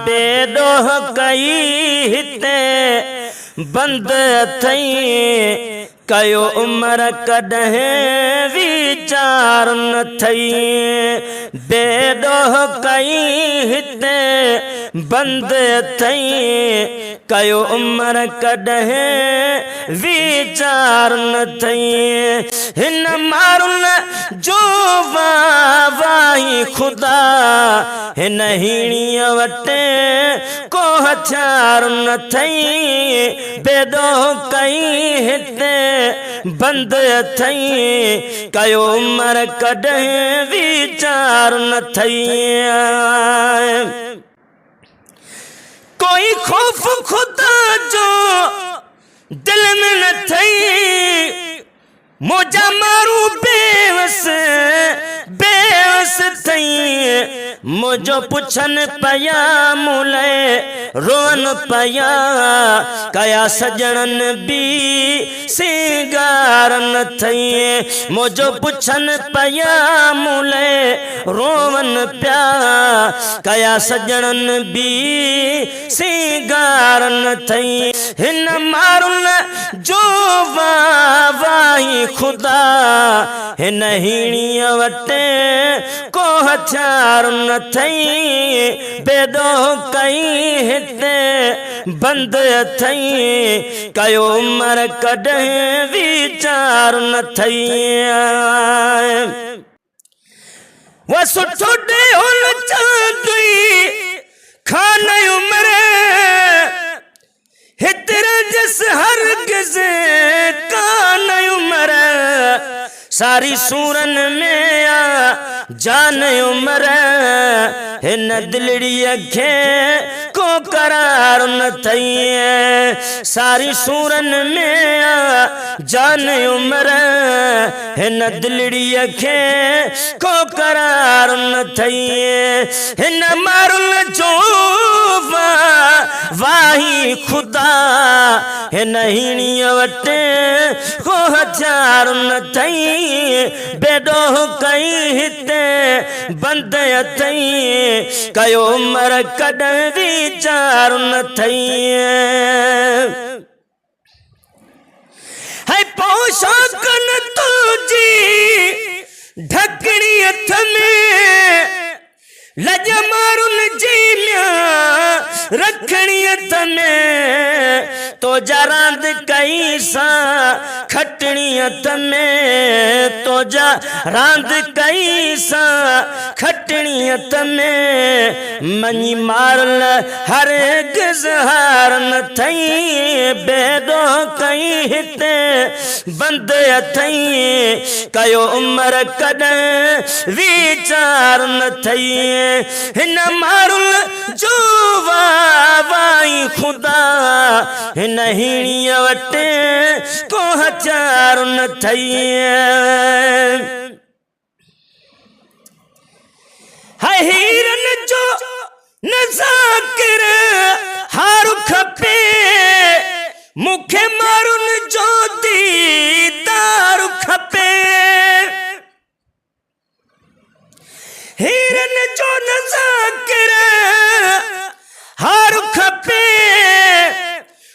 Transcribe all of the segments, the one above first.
बेदोह कई हिते बंद थई कयो उम्र कॾहिं वीचार न थई। बेदोह कई हिते बंद थई कयो उम्र कॾहिं वीचार न थई। हिन मारुन जो वाही खुदा हिन हीणीअ वटे को हथियार न थई। बेदोह कई हिते बंद थई कयो उम्र कॾहिं वीचार न थई। कोई खौफ खुदा जो दिल में न थई। मोजा मारू बेवस बेवस थई। मुझो पुछन पया मुले रोन पया कया सजणन भी सिंगार न थई। मुझो पुछन पया मुले रोवन प्या कया सजणन भी सिंगार न थई। हिन मारुन जो वाही खुदा हिन हीणीअ वटे को हथियार न थई। बेदोह कई हिते बंद थई कयो उम्र कॾहिं वीचार न थई। वो सुठो ॾेहुल चांदुई खान उम्र हितरा जस हरगिज़ कान उम्र। सारी सूरन में आ जान उम्र हिन दिलड़ीअ खे को करार न थई। सारी सूरन में आ जान उम्र हिन दिलड़ीअ खे को करार न थई। हिन मारुल जो वाही खुदा हिन हीणीअ वटे को हथियार न थई। बेदोह कई हिते बंद थई कयो उम्र कॾहिं वीचार न थई। है पोशाक न तुझी ढकणी हथ में लज मारुन जी रखणी हथ में। तो जा रांद कई सा खटणी हथ में। तो जा रांद कई सा खटणी हथ में। मनी मारल हरगिज़ हार न थई। बेदोह कई हिते बंद थई कयो उम्र कॾहिं वीचार न थई। हिन मारुल जो वाही खुदा हिन हीणीअ वटे को हथियार न थई। हीरन जो नज़ाकिर हार खपे मुखे मारुन जो दीदार खपे। हीरन जो नज़ाकिर हार खपे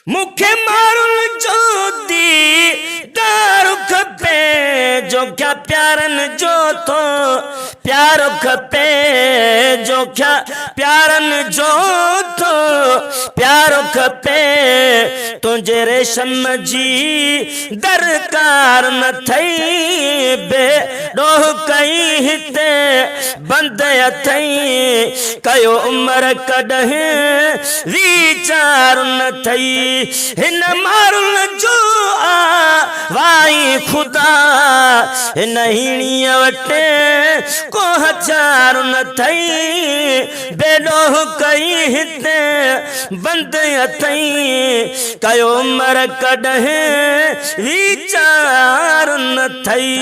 मुखे मारुन जो दीदार खपे। जो क्या प्यारन जो तो प्यार खपे। जो क्या प्यारन जो तो प्यार खपे। तुझे रेशम जी दरकार न थई। बेदोह कई हिते बंद थई कयो उम्र कॾहिं वीचार न थई। हिन मारुल जो वाही खुदा हिन हीणीअ वटे को हथियार न थई। बेदोह कई हिते बंद थई कयो उम्र कॾहिं वीचार न थई।